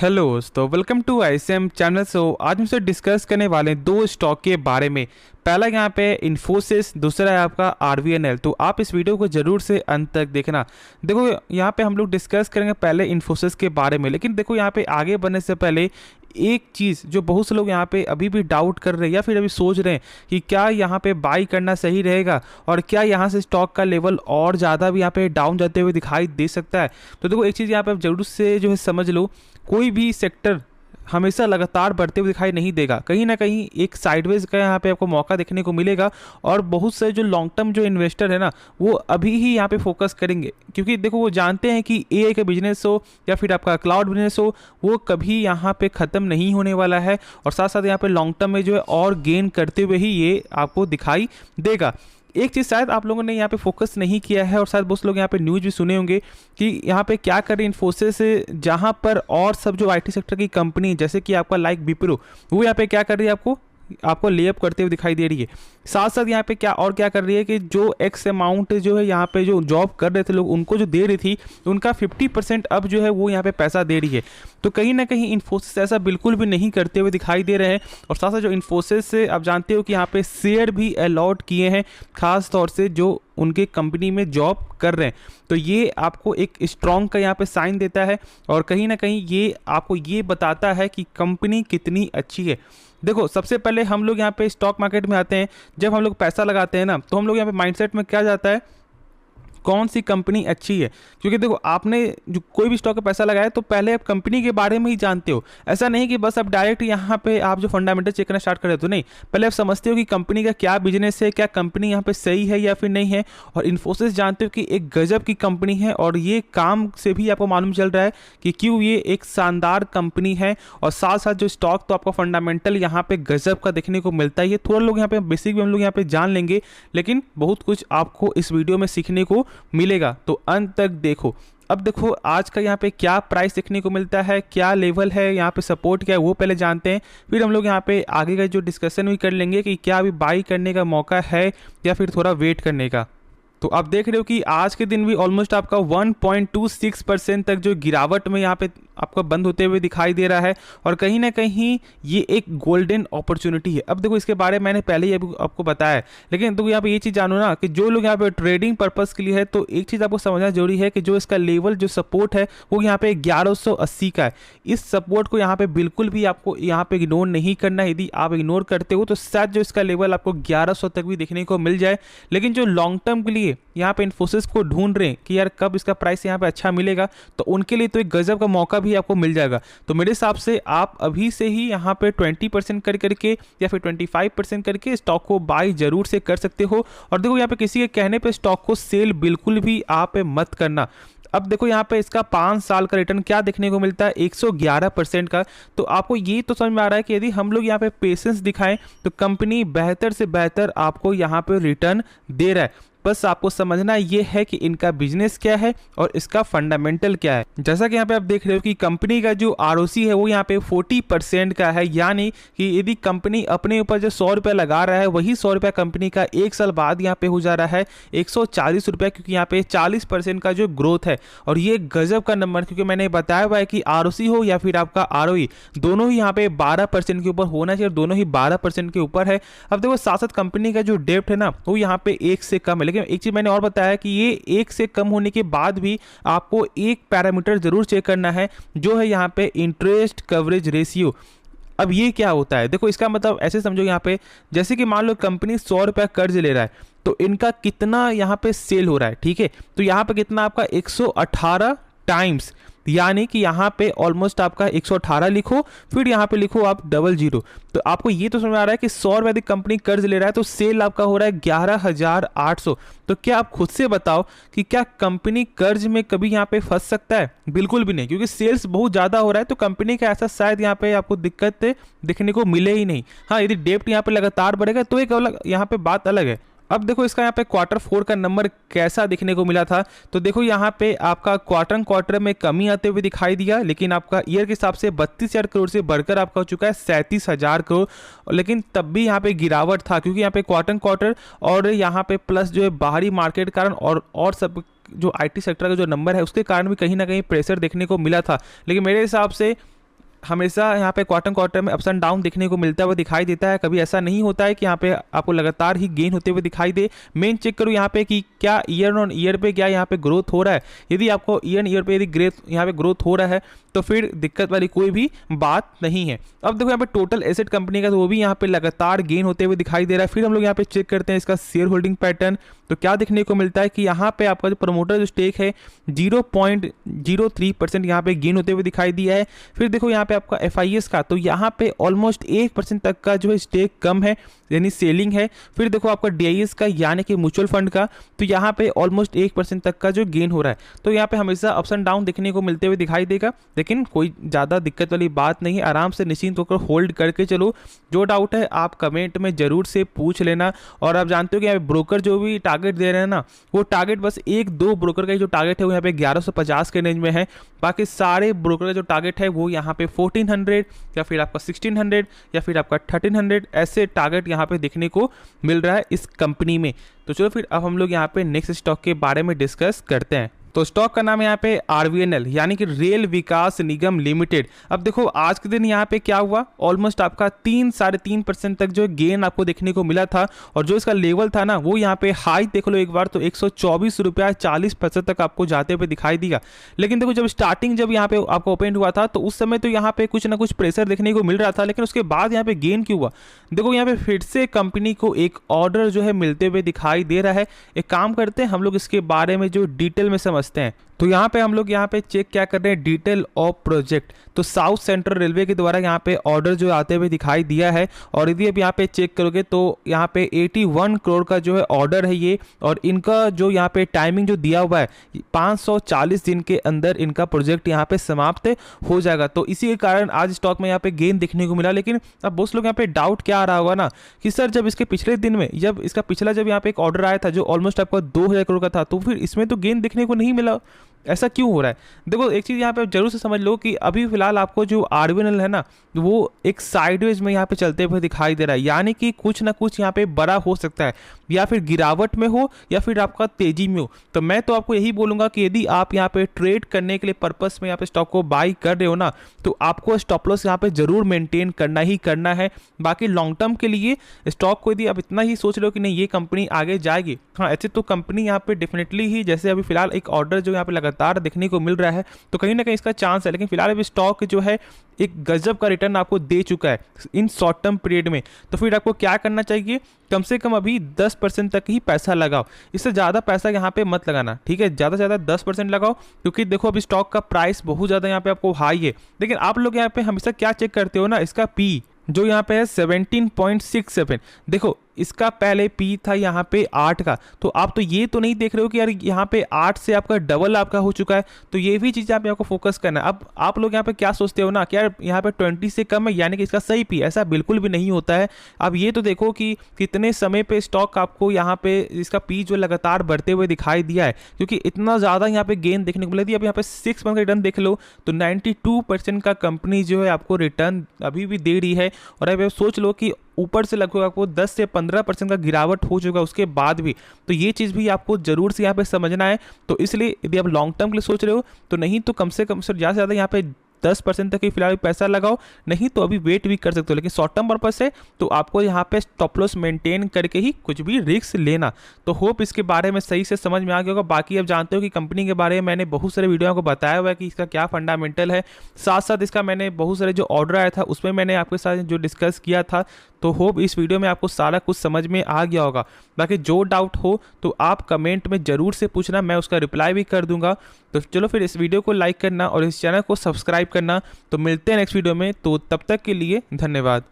Hello दोस्तों, welcome to ICM channel. आज हम से डिस्कस करने वाले हैं दो स्टॉक के बारे में। पहला यहाँ पे इन्फोसिस, दूसरा है आपका आरवीएनएल। तो आप इस वीडियो को जरूर से अंत तक देखना। देखो यहाँ पे हम लोग डिस्कस करेंगे पहले इन्फोसिस के बारे में, लेकिन देखो यहाँ पे आगे बढ़ने से पहले एक चीज़ जो बहुत से लोग यहाँ पे अभी भी डाउट कर रहे हैं या फिर अभी सोच रहे हैं कि क्या यहाँ पे बाई करना सही रहेगा और क्या यहाँ से स्टॉक का लेवल और ज़्यादा भी यहाँ पे डाउन जाते हुए दिखाई दे सकता है। तो देखो एक चीज़ यहाँ पे आप जरूर से जो है समझ लो, कोई भी सेक्टर हमेशा लगातार बढ़ते हुए दिखाई नहीं देगा। कहीं ना कहीं एक साइडवेज का यहाँ पे आपको मौका देखने को मिलेगा और बहुत से जो लॉन्ग टर्म जो इन्वेस्टर है ना, वो अभी ही यहाँ पे फोकस करेंगे, क्योंकि देखो वो जानते हैं कि एआई का बिजनेस हो या फिर आपका क्लाउड बिजनेस हो, वो कभी यहाँ पे ख़त्म नहीं होने वाला है और साथ साथ यहाँ पे लॉन्ग टर्म में जो है और गेन करते हुए ही ये आपको दिखाई देगा। एक चीज़ शायद आप लोगों ने यहाँ पे फोकस नहीं किया है और शायद बहुत लोग यहाँ पे न्यूज़ भी सुने होंगे कि यहाँ पे क्या कर रही इन्फोसिस से, जहाँ पर और सब जो आईटी सेक्टर की कंपनी जैसे कि आपका लाइक विप्रो, वो यहाँ पे क्या कर रही है, आपको लेअप करते हुए दिखाई दे रही है। साथ साथ यहाँ पे क्या कर रही है कि जो एक्स अमाउंट जो है यहाँ पे जो जॉब कर रहे थे लोग, उनको जो दे रही थी उनका 50% अब जो है वो यहाँ पे पैसा दे रही है। तो कहीं ना कहीं इन्फोसिस ऐसा बिल्कुल भी नहीं करते हुए दिखाई दे रहे हैं। और साथ साथ जो इन्फोसिस से आप जानते हो कि यहाँ पे शेयर भी अलॉट किए हैं, खास तौर से जो उनके कंपनी में जॉब कर रहे हैं। तो ये आपको एक स्ट्रॉन्ग का यहाँ पे साइन देता है और कहीं ना कहीं ये आपको ये बताता है कि कंपनी कितनी अच्छी है। देखो सबसे पहले हम लोग यहाँ पे स्टॉक मार्केट में आते हैं, जब हम लोग पैसा लगाते हैं ना, तो हम लोग यहाँ पे माइंडसेट में क्या जाता है, कौन सी कंपनी अच्छी है। क्योंकि देखो आपने जो कोई भी स्टॉक में पैसा लगाया तो पहले आप कंपनी के बारे में ही जानते हो। ऐसा नहीं कि बस आप डायरेक्ट यहाँ पे आप जो फंडामेंटल चेक करना स्टार्ट कर रहे हो, तो नहीं, पहले आप समझते हो कि कंपनी का क्या बिजनेस है, क्या कंपनी यहाँ पे सही है या फिर नहीं है। और इन्फोसिस जानते हो कि एक गजब की कंपनी है और ये काम से भी आपको मालूम चल रहा है कि क्यों ये एक शानदार कंपनी है। और साथ साथ जो स्टॉक तो आपको फंडामेंटल यहाँ पे गजब का देखने को मिलता है। ये थोड़ा लोग यहाँ पे बेसिक भी हम लोग यहाँ पे जान लेंगे, लेकिन बहुत कुछ आपको इस वीडियो में सीखने को मिलेगा, तो अंत तक देखो। अब देखो आज का यहाँ पे क्या प्राइस देखने को मिलता है, क्या लेवल है, यहाँ पे सपोर्ट क्या है, वो पहले जानते हैं, फिर हम लोग यहाँ पे आगे का जो डिस्कशन भी कर लेंगे कि क्या अभी बाई करने का मौका है या फिर थोड़ा वेट करने का। तो आप देख रहे हो कि आज के दिन भी ऑलमोस्ट आपका 1.26% तक जो गिरावट में यहाँ पे आपका बंद होते हुए दिखाई दे रहा है और कहीं ना कहीं ये एक गोल्डन अपॉर्चुनिटी है। अब देखो इसके बारे में मैंने पहले ही आपको बताया है, लेकिन तो यहाँ पे ये चीज़ जानो ना कि जो लोग यहाँ पे ट्रेडिंग पर्पस के लिए है, तो एक चीज़ आपको समझना जरूरी है कि जो इसका लेवल जो सपोर्ट है वो यहाँ पे 1180 का है। इस सपोर्ट को यहाँ पे बिल्कुल भी आपको यहाँ पे इग्नोर नहीं करना है। यदि आप इग्नोर करते हो तो शायद जो इसका लेवल आपको 1100 तक भी देखने को मिल जाए। लेकिन जो लॉन्ग टर्म के लिए यहाँ पे इन्फोसिस को ढूंढ रहे हैं कि यार कब इसका प्राइस यहाँ पे अच्छा मिलेगा, तो उनके लिए तो एक गजब का मौका भी आपको मिल जाएगा। तो मेरे हिसाब से आप अभी से ही यहाँ पे 20% करके या फिर 25% करके स्टॉक को बाई जरूर से कर सकते हो। और देखो यहाँ पे किसी के कहने पे स्टॉक को सेल बिल्कुल भी आप मत करना। अब देखो यहाँ पे इसका 5 साल का रिटर्न क्या देखने को मिलता है, 111% का। तो आपको ये तो समझ में आ रहा है कि यदि हम लोग यहाँ पे पेशेंस दिखाएं तो कंपनी बेहतर से बेहतर आपको यहाँ पे रिटर्न दे रहा है। बस आपको समझना ये है कि इनका बिजनेस क्या है और इसका फंडामेंटल क्या है। जैसा कि यहाँ पे आप देख रहे हो कि कंपनी का जो आरओसी है वो यहाँ पे 40% का है, यानी कि यदि कंपनी अपने ऊपर जो 100 रुपये लगा रहा है, वही 100 रुपये कंपनी का एक साल बाद यहाँ पे हो जा रहा है 140 रुपये, क्योंकि यहाँ पे 40% का जो ग्रोथ है। और ये गजब का नंबर, क्योंकि मैंने बताया हुआ है कि आरओसी हो या फिर आपका आरओई, दोनों ही यहाँ पे 12% के ऊपर होना चाहिए, दोनों ही 12% के ऊपर है। अब देखो साथ साथ कंपनी का जो डेप्ट है ना, वो यहाँ पे 1 से कम है। लेकिन एक चीज मैंने और बताया कि ये 1 से कम होने के बाद भी आपको एक पैरामीटर जरूर चेक करना है, जो है यहाँ पे इंटरेस्ट कवरेज रेशियो। अब ये क्या होता है, देखो इसका मतलब ऐसे समझो, यहाँ पे जैसे कि मान लो कंपनी 100 रुपया कर्ज ले रहा है, तो इनका कितना यहाँ पे सेल हो रहा है, ठीक है। तो यहाँ पे कितना आपका 118 टाइम्स, यानी कि यहाँ पे ऑलमोस्ट आपका 118 लिखो, फिर यहाँ पे लिखो आप 00। तो आपको ये तो समझ में आ रहा है कि 100 रुपये कंपनी कर्ज ले रहा है तो सेल आपका हो रहा है 11,800। तो क्या आप खुद से बताओ कि क्या कंपनी कर्ज में कभी यहाँ पे फंस सकता है? बिल्कुल भी नहीं, क्योंकि सेल्स बहुत ज़्यादा हो रहा है। तो कंपनी का ऐसा शायद यहाँ पे आपको दिक्कत देखने को मिले ही नहीं। हाँ, यदि डेप्ट यहाँ पे लगातार बढ़ेगा तो एक अलग यहाँ पे बात अलग है। अब देखो इसका यहाँ पे Q4 का नंबर कैसा दिखने को मिला था, तो देखो यहाँ पे आपका क्वार्टर में कमी आते हुए दिखाई दिया, लेकिन आपका ईयर के हिसाब से 32,000 करोड़ से बढ़कर आपका हो चुका है 37,000 करोड़। लेकिन तब भी यहाँ पे गिरावट था, क्योंकि यहाँ पे क्वार्टर और यहाँ पे प्लस जो है बाहरी मार्केट कारण और सब जो आईटी सेक्टर का जो नंबर है उसके कारण भी कहीं ना कहीं प्रेशर देखने को मिला था। लेकिन मेरे हिसाब से हमेशा यहाँ पे क्वार्टर में अप्स एंड डाउन देखने को मिलता हुआ दिखाई देता है। कभी ऐसा नहीं होता है कि यहाँ पे आपको लगातार ही गेन होते हुए दिखाई दे। मेन चेक करो यहाँ पे कि क्या ईयर ऑन ईयर पे क्या यहाँ पे ग्रोथ हो रहा है। यदि आपको ईयर पे यदि ग्रोथ यहाँ पे ग्रोथ हो रहा है तो फिर दिक्कत वाली कोई भी बात नहीं है। अब देखो यहाँ पे टोटल एसेट कंपनी का, तो वो भी यहाँ पे लगातार गेन होते हुए दिखाई दे रहा है। फिर हम लोग यहाँ पे चेक करते हैं इसका शेयर होल्डिंग पैटर्न, तो क्या देखने को मिलता है कि यहाँ पे आपका जो प्रमोटर जो स्टेक है 0.03% यहाँ पे गेन होते हुए दिखाई दिया है। फिर देखो यहाँ पे आपका FIS का, तो यहाँ पे ऑलमोस्ट 1% तक का जो है स्टेक कम है, यानी सेलिंग है। फिर देखो आपका DIS का यानी कि म्यूचुअल फंड का, तो यहाँ पे ऑलमोस्ट 1% तक का जो गेन हो रहा है। तो यहाँ पे हमेशा अप्स एंड डाउन देखने को मिलते हुए दिखाई देगा, लेकिन कोई ज़्यादा दिक्कत वाली बात नहीं है। आराम से निश्चिंत होकर होल्ड करके चलो। जो डाउट है आप कमेंट में जरूर से पूछ लेना। और आप जानते हो कि यहाँ पे ब्रोकर जो भी टारगेट दे रहे हैं ना, वो टारगेट बस एक दो ब्रोकर का जो टारगेट है वो यहाँ पे 1150 के रेंज में है। बाकी सारे ब्रोकर का जो टारगेट है वो यहाँ पे 1400 या फिर आपका 1600 या फिर आपका 1300 ऐसे टारगेट यहाँ पे देखने को मिल रहा है इस कंपनी में। तो चलो फिर अब हम लोग यहाँ पे नेक्स्ट स्टॉक के बारे में डिस्कस करते हैं। तो स्टॉक का नाम है यहाँ पे RVNL यानी कि रेल विकास निगम लिमिटेड। अब देखो आज के दिन यहाँ पे क्या हुआ, ऑलमोस्ट आपका 3-3.5% तक जो गेन आपको देखने को मिला था। और जो इसका लेवल था ना, वो यहाँ पे हाई देख लो एक बार, तो 124 रुपया 40 पैसे तक आपको जाते हुए दिखाई दिया। लेकिन देखो जब स्टार्टिंग जब यहाँ पे आपको ओपन हुआ था तो उस समय तो यहाँ पे कुछ ना कुछ प्रेशर देखने को मिल रहा था, लेकिन उसके बाद यहाँ पे गेन क्यों हुआ। देखो यहाँ पे फिर से कंपनी को एक ऑर्डर जो है मिलते हुए दिखाई दे रहा है। एक काम करते हैं हम लोग इसके बारे में जो डिटेल में समझते हैं। तो यहाँ पे हम लोग यहाँ पे चेक क्या कर रहे हैं, डिटेल ऑफ प्रोजेक्ट। तो साउथ सेंट्रल रेलवे के द्वारा यहाँ पे ऑर्डर जो आते हुए दिखाई दिया है। और यदि अब यहाँ पे चेक करोगे तो यहाँ पे 81 करोड़ का जो है ऑर्डर है ये। और इनका जो यहाँ पे टाइमिंग जो दिया हुआ है 540 दिन के अंदर इनका प्रोजेक्ट यहाँ पे समाप्त हो जाएगा। तो इसी के कारण आज स्टॉक में यहाँ पे गेन देखने को मिला। लेकिन अब बहुत लोग यहाँ पे डाउट क्या आ रहा होगा ना कि सर जब इसके पिछले दिन में जब इसका पिछला जब यहाँ पे एक ऑर्डर आया था जो ऑलमोस्ट आपका 2000 करोड़ का था, तो फिर इसमें तो गेन देखने को नहीं मिला, ऐसा क्यों हो रहा है। देखो एक चीज़ यहाँ पे जरूर से समझ लो कि अभी फिलहाल आपको जो RVNL है ना, वो एक साइडवेज में यहाँ पे चलते हुए दिखाई दे रहा है। यानी कि कुछ ना कुछ यहाँ पे बड़ा हो सकता है, या फिर गिरावट में हो या फिर आपका तेजी में हो। तो मैं तो आपको यही बोलूँगा कि यदि आप यहाँ पे ट्रेड करने के लिए पर्पस में यहाँ पे स्टॉक को बाई कर रहे हो ना, तो आपको स्टॉप लॉस यहाँ पे जरूर मेंटेन करना ही करना है। बाकी लॉन्ग टर्म के लिए स्टॉक को यदि आप इतना ही सोच रहे हो कि नहीं ये कंपनी आगे जाएगी, हाँ ऐसे तो कंपनी यहाँ पे डेफिनेटली ही, जैसे अभी फिलहाल एक ऑर्डर जो यहाँ पे लगातार देखने को मिल रहा है, तो कहीं ना कहीं इसका चांस है। लेकिन फिलहाल अभी स्टॉक जो है एक गजब का रिटर्न आपको दे चुका है इन शॉर्ट टर्म पीरियड में। तो फिर आपको क्या करना चाहिए, कम से कम अभी 10% तक ही पैसा लगाओ, इससे ज़्यादा पैसा यहाँ पे मत लगाना, ठीक है। ज़्यादा से ज़्यादा 10% लगाओ, क्योंकि देखो अभी स्टॉक का प्राइस बहुत ज़्यादा यहाँ पे आपको हाई है। लेकिन आप लोग यहाँ पे हमेशा क्या चेक करते हो ना, इसका पी जो यहाँ पे है 17.67। देखो इसका पहले पी था यहाँ पे 8 का, तो आप तो ये तो नहीं देख रहे हो कि यार यहाँ पे 8 से आपका डबल आपका हो चुका है। तो ये भी चीज़ आपको फोकस करना है। अब आप लोग यहाँ पे क्या सोचते हो ना कि यार यहाँ पे 20 से कम है यानी कि इसका सही पी, ऐसा बिल्कुल भी नहीं होता है। अब ये तो देखो कि कितने समय पे स्टॉक आपको यहाँ पे इसका पी जो लगातार बढ़ते हुए दिखाई दिया है, क्योंकि इतना ज़्यादा यहाँ पे गेन देखने को मिला थी। अब यहाँ पे 6 मंथ का रिटर्न देख लो तो 92% का कंपनी जो है आपको रिटर्न अभी भी दे रही है। और अब सोच लो कि ऊपर से लगभग आपको 10 से 15% का गिरावट हो चुका उसके बाद भी, तो ये चीज़ भी आपको जरूर से यहाँ पे समझना है। तो इसलिए यदि आप लॉन्ग टर्म के लिए सोच रहे हो तो नहीं तो कम से कम ज़्यादा से ज़्यादा यहाँ पे 10% तक ही फिलहाल पैसा लगाओ, नहीं तो अभी वेट भी कर सकते हो। लेकिन शॉर्ट टर्म पर्पस से तो आपको यहाँ पे स्टॉप लॉस मेंटेन करके ही कुछ भी रिस्क लेना। तो होप इसके बारे में सही से समझ में आ गया होगा। बाकी अब जानते हो कि कंपनी के बारे में मैंने बहुत सारे वीडियो को बताया हुआ है कि इसका क्या फंडामेंटल है, साथ साथ इसका मैंने बहुत सारे जो ऑर्डर आया था उसमें मैंने आपके साथ जो डिस्कस किया था। तो होप इस वीडियो में आपको सारा कुछ समझ में आ गया होगा। बाकी जो डाउट हो तो आप कमेंट में ज़रूर से पूछना, मैं उसका रिप्लाई भी कर दूंगा। तो चलो फिर इस वीडियो को लाइक करना और इस चैनल को सब्सक्राइब करना। तो मिलते हैं नेक्स्ट वीडियो में, तो तब तक के लिए धन्यवाद।